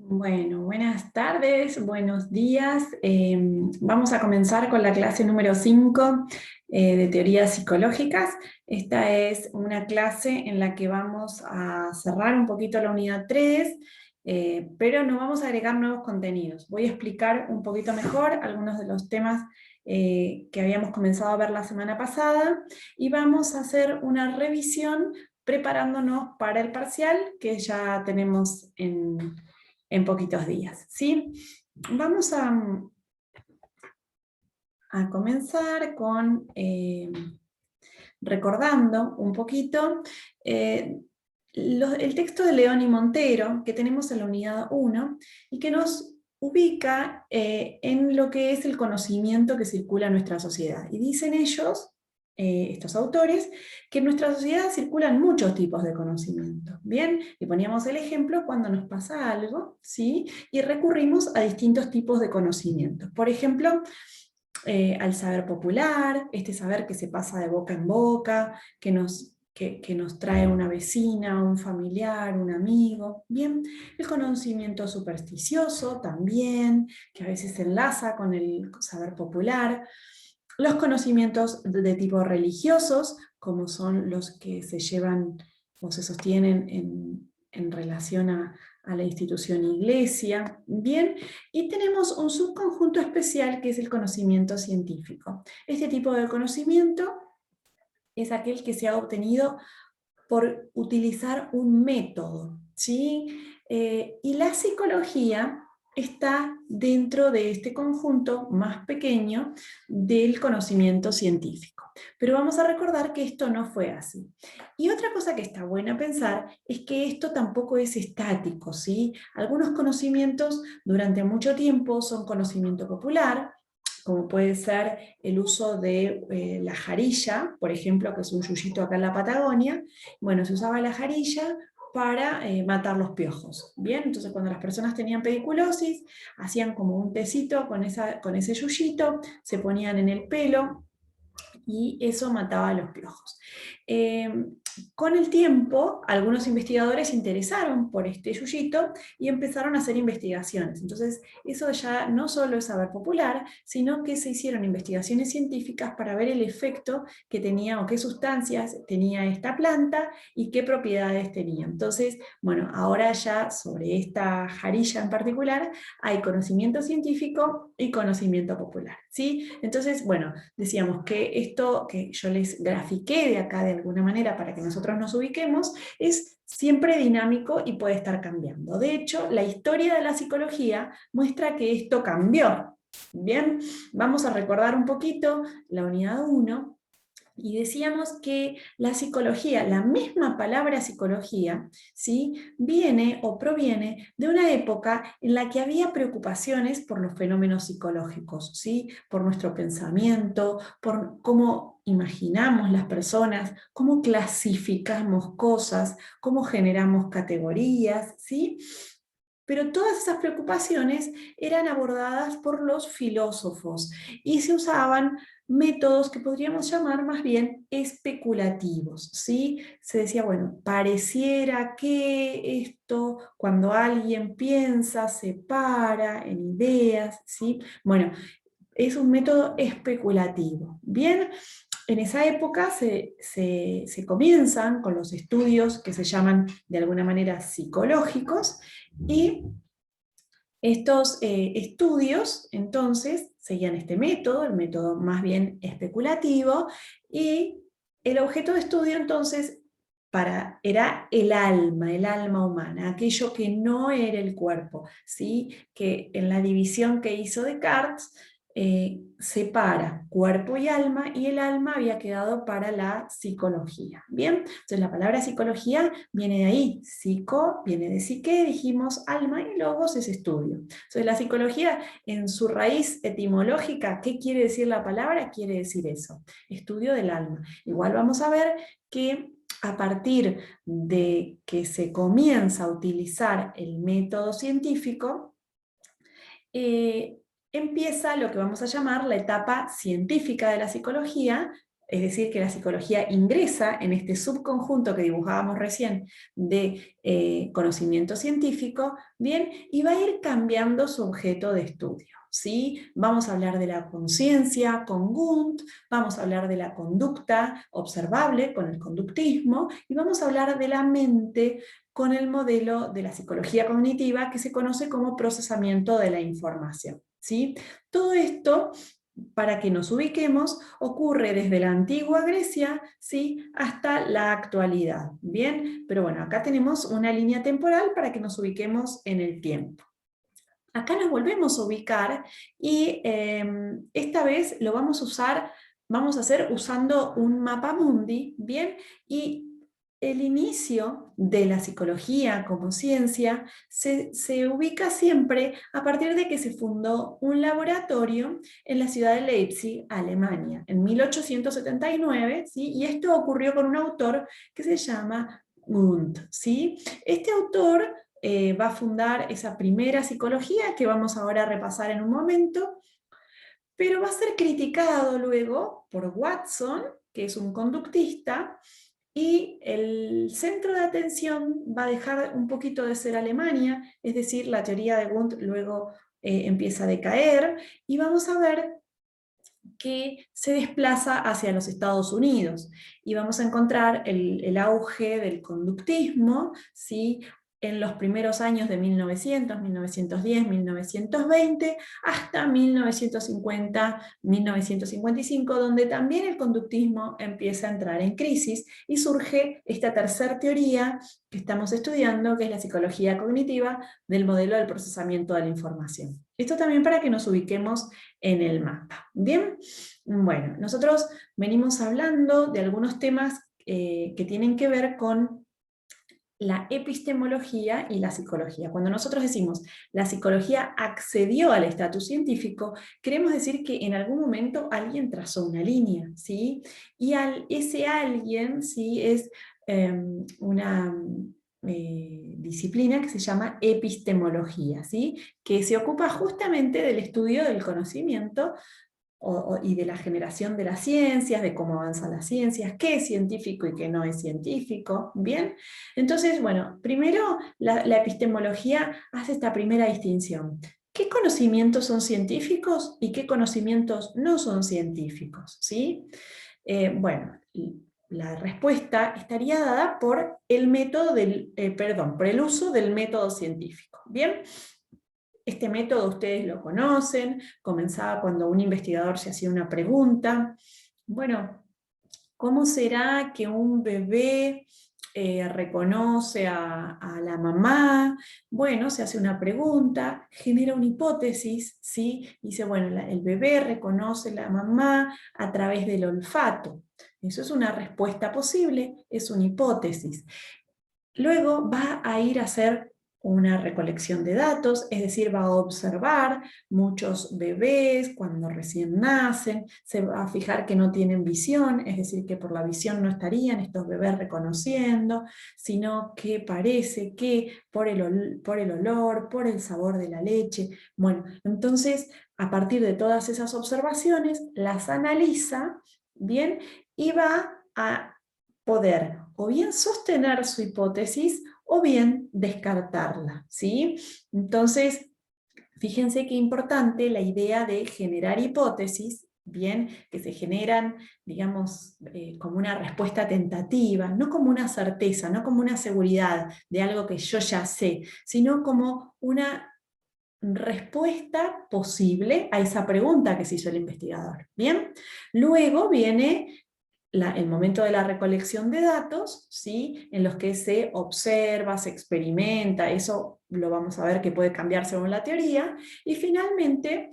Bueno, buenas tardes, buenos días. Vamos a comenzar con la clase número 5 de teorías psicológicas. Esta es una clase en la que vamos a cerrar un poquito la unidad 3, pero no vamos a agregar nuevos contenidos. Voy a explicar un poquito mejor algunos de los temas que habíamos comenzado a ver la semana pasada y vamos a hacer una revisión preparándonos para el parcial que ya tenemos en poquitos días, ¿sí? Vamos a comenzar con recordando un poquito el texto de León y Montero que tenemos en la unidad 1 y que nos ubica en lo que es el conocimiento que circula en nuestra sociedad. Y dicen ellos, estos autores, que en nuestra sociedad circulan muchos tipos de conocimiento. Bien, y poníamos el ejemplo cuando nos pasa algo, ¿sí? Y recurrimos a distintos tipos de conocimiento. Por ejemplo, al saber popular, este saber que se pasa de boca en boca, que nos trae una vecina, un familiar, un amigo. Bien, el conocimiento supersticioso también, que a veces se enlaza con el saber popular. Los conocimientos de tipo religiosos, como son los que se llevan o se sostienen en relación a la institución iglesia, bien, y tenemos un subconjunto especial que es el conocimiento científico. Este tipo de conocimiento es aquel que se ha obtenido por utilizar un método, ¿sí? Y la psicología está dentro de este conjunto más pequeño del conocimiento científico. Pero vamos a recordar que esto no fue así. Y otra cosa que está buena pensar es que esto tampoco es estático, ¿sí? Algunos conocimientos durante mucho tiempo son conocimiento popular, como puede ser el uso de la jarilla, por ejemplo, que es un yuyito acá en la Patagonia. Bueno, se usaba la jarilla para matar los piojos. Bien, entonces cuando las personas tenían pediculosis, hacían como un tecito con ese yuyito, se ponían en el pelo y eso mataba a los piojos. Con el tiempo, algunos investigadores se interesaron por este yuyito y empezaron a hacer investigaciones. Entonces, eso ya no solo es saber popular, sino que se hicieron investigaciones científicas para ver el efecto que tenía o qué sustancias tenía esta planta y qué propiedades tenía. Entonces, bueno, ahora ya sobre esta jarilla en particular hay conocimiento científico y conocimiento popular, ¿sí? Entonces, bueno, decíamos que esto que yo les grafiqué de acá de alguna manera para que nosotros nos ubiquemos es siempre dinámico y puede estar cambiando. De hecho, la historia de la psicología muestra que esto cambió. Bien, vamos a recordar un poquito la unidad 1. Y decíamos que la psicología, la misma palabra psicología, ¿sí? Viene o proviene de una época en la que había preocupaciones por los fenómenos psicológicos, ¿sí? Por nuestro pensamiento, por cómo imaginamos las personas, cómo clasificamos cosas, cómo generamos categorías, ¿sí? Pero todas esas preocupaciones eran abordadas por los filósofos y se usaban métodos que podríamos llamar más bien especulativos, ¿sí? Se decía, bueno, pareciera que esto, cuando alguien piensa, se para en ideas, ¿sí? Bueno, es un método especulativo. Bien, en esa época se comienzan con los estudios que se llaman de alguna manera psicológicos y estos estudios entonces seguían este método, el método más bien especulativo, y el objeto de estudio entonces era el alma humana, aquello que no era el cuerpo, ¿sí? Que en la división que hizo Descartes separa cuerpo y el alma había quedado para la psicología. Bien, entonces la palabra psicología viene de ahí, psico viene de psique, dijimos alma y logos es estudio. Entonces la psicología en su raíz etimológica, ¿qué quiere decir la palabra? Quiere decir eso, estudio del alma. Igual vamos a ver que a partir de que se comienza a utilizar el método científico, empieza lo que vamos a llamar la etapa científica de la psicología, es decir, que la psicología ingresa en este subconjunto que dibujábamos recién de conocimiento científico, bien, y va a ir cambiando su objeto de estudio. ¿Sí? Vamos a hablar de la conciencia con Wundt, vamos a hablar de la conducta observable con el conductismo, y vamos a hablar de la mente con el modelo de la psicología cognitiva que se conoce como procesamiento de la información. ¿Sí? Todo esto, para que nos ubiquemos, ocurre desde la antigua Grecia, ¿sí?, hasta la actualidad. Bien, pero bueno, acá tenemos una línea temporal para que nos ubiquemos en el tiempo. Acá nos volvemos a ubicar y esta vez lo vamos a usar, vamos a hacer usando un mapa mundi, ¿bien? Y el inicio de la psicología como ciencia se ubica siempre a partir de que se fundó un laboratorio en la ciudad de Leipzig, Alemania, en 1879, ¿sí? Y esto ocurrió con un autor que se llama Wundt, ¿sí? Este autor va a fundar esa primera psicología que vamos ahora a repasar en un momento, pero va a ser criticado luego por Watson, que es un conductista, y el centro de atención va a dejar un poquito de ser Alemania, es decir, la teoría de Wundt luego empieza a decaer, y vamos a ver que se desplaza hacia los Estados Unidos. Y vamos a encontrar el auge del conductismo, ¿sí?, en los primeros años de 1900, 1910, 1920, hasta 1950, 1955, donde también el conductismo empieza a entrar en crisis y surge esta tercera teoría que estamos estudiando, que es la psicología cognitiva del modelo del procesamiento de la información. Esto también para que nos ubiquemos en el mapa. Bien, bueno, nosotros venimos hablando de algunos temas que tienen que ver con la epistemología y la psicología. Cuando nosotros decimos la psicología accedió al estatus científico, queremos decir que en algún momento alguien trazó una línea, ¿sí? Y ese alguien, ¿sí?, es una disciplina que se llama epistemología, ¿sí?, que se ocupa justamente del estudio del conocimiento y de la generación de las ciencias, de cómo avanzan las ciencias, qué es científico y qué no es científico, ¿bien? Entonces, bueno, primero la epistemología hace esta primera distinción. ¿Qué conocimientos son científicos y qué conocimientos no son científicos? ¿Sí? Bueno, la respuesta estaría dada por el método por el uso del método científico, ¿bien? Este método ustedes lo conocen, comenzaba cuando un investigador se hacía una pregunta. Bueno, ¿cómo será que un bebé reconoce a la mamá? Bueno, se hace una pregunta, genera una hipótesis, ¿sí? Dice, bueno, el bebé reconoce a la mamá a través del olfato. Eso es una respuesta posible, es una hipótesis. Luego va a ir a hacer una recolección de datos, es decir, va a observar muchos bebés cuando recién nacen, se va a fijar que no tienen visión, es decir, que por la visión no estarían estos bebés reconociendo, sino que parece que por el olor, por el sabor de la leche. Bueno, entonces, a partir de todas esas observaciones, las analiza, ¿bien? Y va a poder o bien sostener su hipótesis o bien descartarla, ¿sí? Entonces, fíjense qué importante la idea de generar hipótesis, bien, que se generan, digamos, como una respuesta tentativa, no como una certeza, no como una seguridad de algo que yo ya sé, sino como una respuesta posible a esa pregunta que se hizo el investigador, ¿bien? Luego viene el momento de la recolección de datos, ¿sí?, en los que se observa, se experimenta, eso lo vamos a ver que puede cambiar según la teoría, y finalmente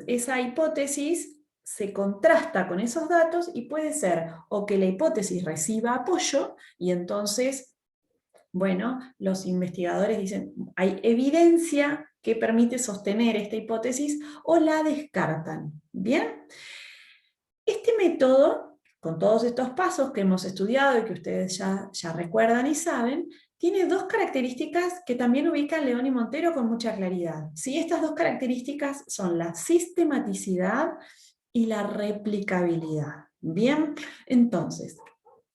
esa hipótesis se contrasta con esos datos y puede ser o que la hipótesis reciba apoyo y entonces, bueno, los investigadores dicen hay evidencia que permite sostener esta hipótesis o la descartan, ¿bien? Este método, con todos estos pasos que hemos estudiado y que ustedes ya recuerdan y saben, tiene dos características que también ubican León y Montero con mucha claridad. ¿Sí? Estas dos características son la sistematicidad y la replicabilidad. Bien, entonces,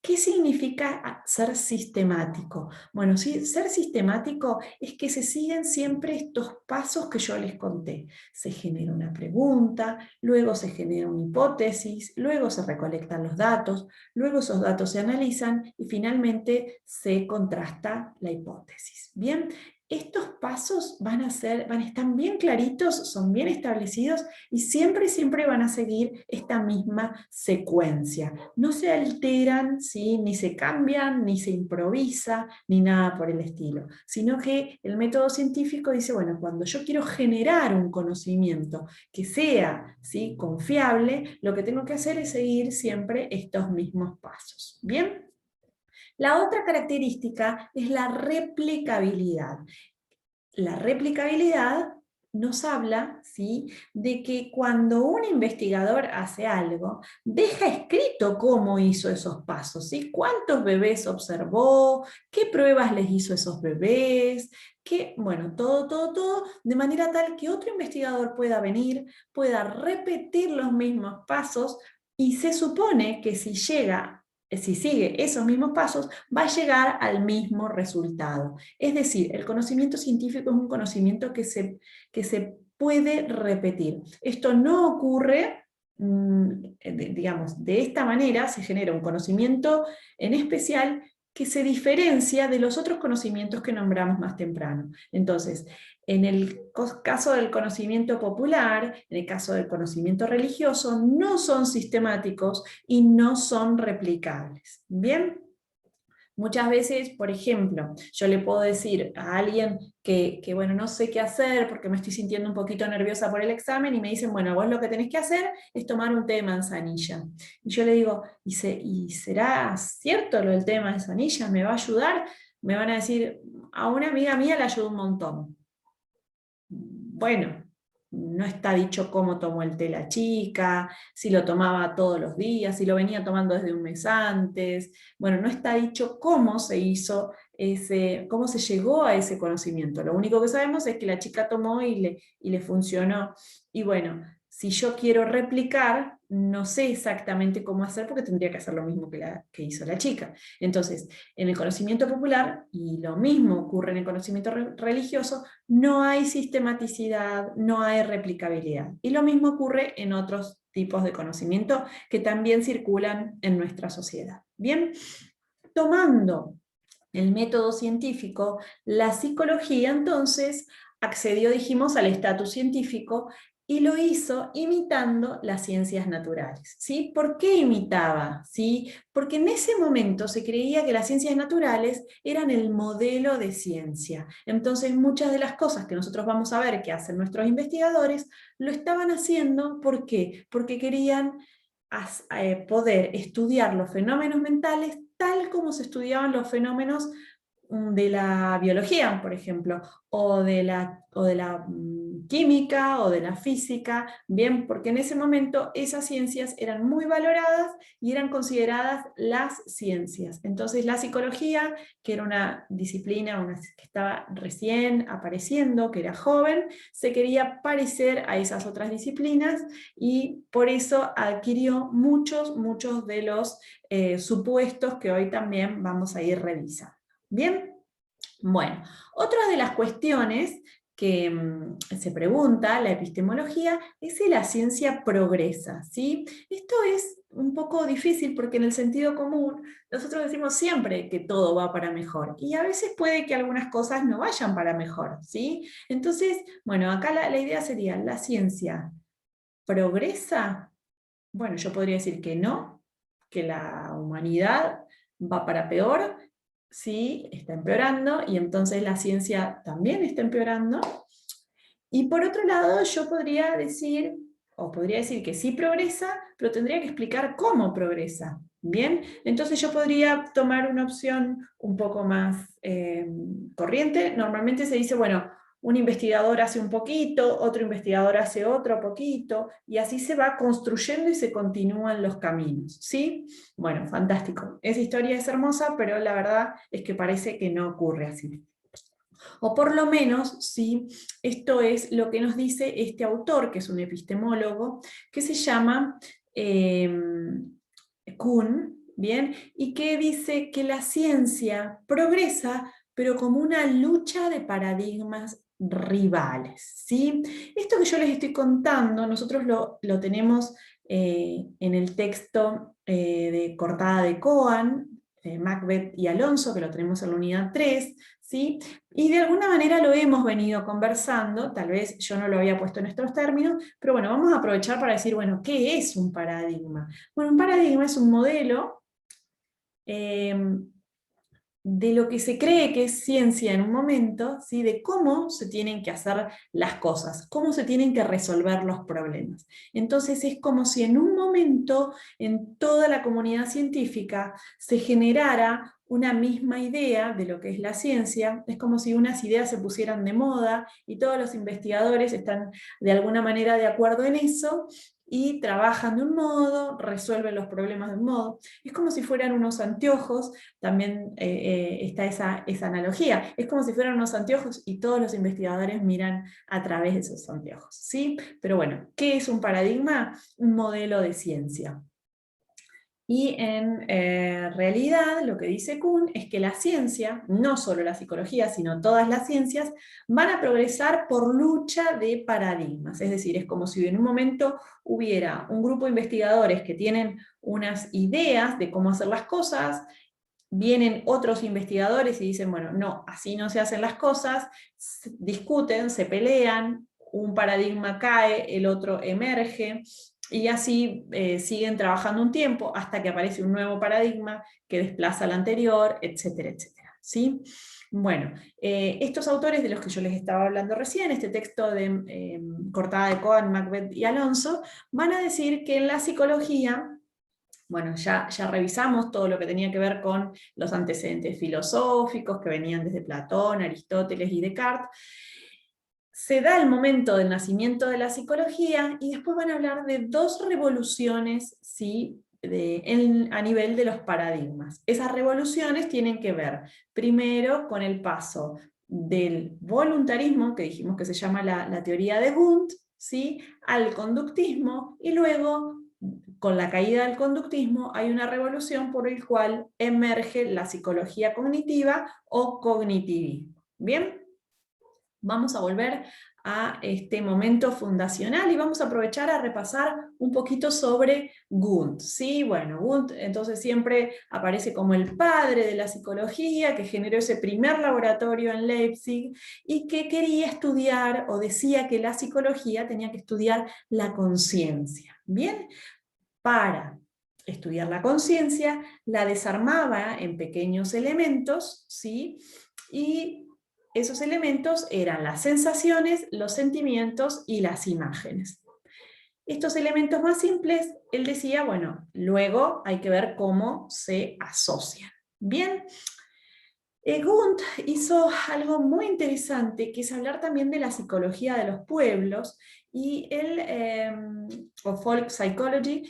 ¿qué significa ser sistemático? Bueno, sí, ser sistemático es que se siguen siempre estos pasos que yo les conté. Se genera una pregunta, luego se genera una hipótesis, luego se recolectan los datos, luego esos datos se analizan y finalmente se contrasta la hipótesis. Bien, estos pasos van a estar bien claritos, son bien establecidos y siempre van a seguir esta misma secuencia. No se alteran, ¿sí? Ni se cambian, ni se improvisa, ni nada por el estilo, sino que el método científico dice, bueno, cuando yo quiero generar un conocimiento que sea, ¿sí?, confiable, lo que tengo que hacer es seguir siempre estos mismos pasos. ¿Bien? La otra característica es la replicabilidad. La replicabilidad nos habla, ¿sí?, de que cuando un investigador hace algo, deja escrito cómo hizo esos pasos, ¿sí? Cuántos bebés observó, qué pruebas les hizo a esos bebés, bueno, todo, de manera tal que otro investigador pueda venir, pueda repetir los mismos pasos, y se supone que si sigue esos mismos pasos, va a llegar al mismo resultado. Es decir, el conocimiento científico es un conocimiento que se puede repetir. Esto no ocurre, digamos, de esta manera se genera un conocimiento en especial que se diferencia de los otros conocimientos que nombramos más temprano. Entonces, en el caso del conocimiento popular, en el caso del conocimiento religioso, no son sistemáticos y no son replicables. ¿Bien? Muchas veces, por ejemplo, yo le puedo decir a alguien bueno, no sé qué hacer porque me estoy sintiendo un poquito nerviosa por el examen, y me dicen, bueno, vos lo que tenés que hacer es tomar un té de manzanilla. Y yo le digo, ¿y será cierto lo del té de manzanilla? ¿Me va a ayudar? Me van a decir, a una amiga mía le ayudó un montón. Bueno, no está dicho cómo tomó el té la chica, si lo tomaba todos los días, si lo venía tomando desde un mes antes. Bueno, no está dicho cómo se hizo cómo se llegó a ese conocimiento. Lo único que sabemos es que la chica tomó y le funcionó. Y bueno, si yo quiero replicar, no sé exactamente cómo hacer porque tendría que hacer lo mismo que hizo la chica. Entonces, en el conocimiento popular, y lo mismo ocurre en el conocimiento religioso, no hay sistematicidad, no hay replicabilidad. Y lo mismo ocurre en otros tipos de conocimiento que también circulan en nuestra sociedad. Bien, tomando el método científico, la psicología entonces accedió, dijimos, al estatus científico y lo hizo imitando las ciencias naturales. ¿Sí? ¿Por qué imitaba? ¿Sí? Porque en ese momento se creía que las ciencias naturales eran el modelo de ciencia. Entonces muchas de las cosas que nosotros vamos a ver que hacen nuestros investigadores, lo estaban haciendo, ¿por qué? Porque querían poder estudiar los fenómenos mentales tal como se estudiaban los fenómenos de la biología, por ejemplo, o de la química, o de la física, bien, porque en ese momento esas ciencias eran muy valoradas y eran consideradas las ciencias. Entonces la psicología, que era una disciplina que estaba recién apareciendo, que era joven, se quería parecer a esas otras disciplinas, y por eso adquirió muchos de los supuestos que hoy también vamos a ir revisando. ¿Bien? Bueno, otra de las cuestiones que se pregunta la epistemología es si la ciencia progresa, ¿sí? Esto es un poco difícil porque en el sentido común nosotros decimos siempre que todo va para mejor, y a veces puede que algunas cosas no vayan para mejor, ¿sí? Entonces, bueno, acá la idea sería, ¿la ciencia progresa? Bueno, yo podría decir que no, que la humanidad va para peor, sí, está empeorando, y entonces la ciencia también está empeorando. Y por otro lado, yo podría decir que sí progresa, pero tendría que explicar cómo progresa. Bien, entonces yo podría tomar una opción un poco más corriente. Normalmente se dice, bueno, un investigador hace un poquito, otro investigador hace otro poquito, y así se va construyendo y se continúan los caminos, ¿sí? Bueno, fantástico. Esa historia es hermosa, pero la verdad es que parece que no ocurre así. O por lo menos, ¿sí? Esto es lo que nos dice este autor, que es un epistemólogo, que se llama Kuhn, ¿bien? Y que dice que la ciencia progresa, pero como una lucha de paradigmas rivales, ¿sí? Esto que yo les estoy contando, nosotros lo tenemos en el texto de Cortada de Cohan, Macbeth y Alonso, que lo tenemos en la unidad 3, ¿sí? Y de alguna manera lo hemos venido conversando, tal vez yo no lo había puesto en estos términos, pero bueno, vamos a aprovechar para decir, bueno, ¿qué es un paradigma? Bueno, un paradigma es un modelo de lo que se cree que es ciencia en un momento, ¿sí? De cómo se tienen que hacer las cosas, cómo se tienen que resolver los problemas. Entonces es como si en un momento en toda la comunidad científica se generara una misma idea de lo que es la ciencia, es como si unas ideas se pusieran de moda y todos los investigadores están de alguna manera de acuerdo en eso y trabajan de un modo, resuelven los problemas de un modo. Es como si fueran unos anteojos, también está esa analogía. Es como si fueran unos anteojos y todos los investigadores miran a través de esos anteojos, ¿sí? Pero bueno, ¿qué es un paradigma? Un modelo de ciencia. Y en realidad lo que dice Kuhn es que la ciencia, no solo la psicología, sino todas las ciencias, van a progresar por lucha de paradigmas. Es decir, es como si en un momento hubiera un grupo de investigadores que tienen unas ideas de cómo hacer las cosas, vienen otros investigadores y dicen, bueno, no, así no se hacen las cosas, discuten, se pelean, un paradigma cae, el otro emerge, y así siguen trabajando un tiempo hasta que aparece un nuevo paradigma que desplaza al anterior, etcétera, etcétera. ¿Sí? Bueno, estos autores de los que yo les estaba hablando recién, este texto de Cortada de Cohan, Macbeth y Alonso, van a decir que en la psicología, bueno, ya revisamos todo lo que tenía que ver con los antecedentes filosóficos que venían desde Platón, Aristóteles y Descartes. Se da el momento del nacimiento de la psicología y después van a hablar de dos revoluciones, ¿sí? A nivel de los paradigmas. Esas revoluciones tienen que ver primero con el paso del voluntarismo, que dijimos que se llama la teoría de Wundt, ¿sí? Al conductismo, y luego con la caída del conductismo hay una revolución por la cual emerge la psicología cognitiva o cognitivismo. ¿Bien? Vamos a volver a este momento fundacional y vamos a aprovechar a repasar un poquito sobre Wundt. ¿Sí? Bueno, Wundt entonces siempre aparece como el padre de la psicología, que generó ese primer laboratorio en Leipzig y que quería estudiar o decía que la psicología tenía que estudiar la conciencia. ¿Bien? Para estudiar la conciencia, la desarmaba en pequeños elementos, ¿sí? Y esos elementos eran las sensaciones, los sentimientos y las imágenes. Estos elementos más simples, él decía, bueno, luego hay que ver cómo se asocian. Bien, Wundt hizo algo muy interesante, que es hablar también de la psicología de los pueblos, y él, o folk psychology,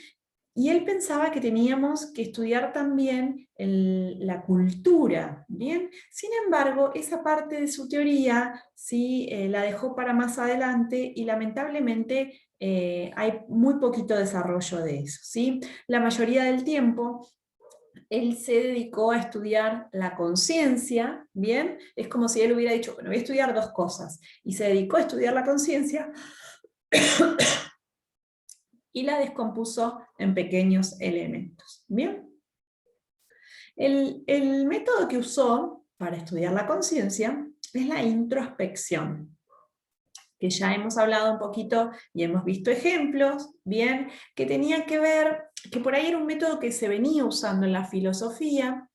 y él pensaba que teníamos que estudiar también la cultura, ¿bien? Sin embargo, esa parte de su teoría sí la dejó para más adelante y lamentablemente hay muy poquito desarrollo de eso, ¿sí? La mayoría del tiempo él se dedicó a estudiar la conciencia, ¿bien? Es como si él hubiera dicho, bueno, voy a estudiar dos cosas, y se dedicó a estudiar la conciencia y la descompuso en pequeños elementos. ¿Bien? El método que usó para estudiar la conciencia es la introspección, que ya hemos hablado un poquito y hemos visto ejemplos, bien, que tenía que ver, que por ahí era un método que se venía usando en la filosofía,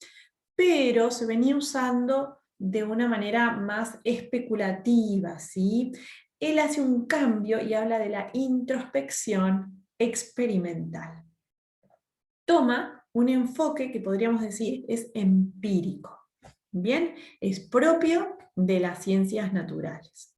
pero se venía usando de una manera más especulativa, ¿sí? Él hace un cambio y habla de la introspección experimental. Toma un enfoque que podríamos decir es empírico, ¿bien? Es propio de las ciencias naturales.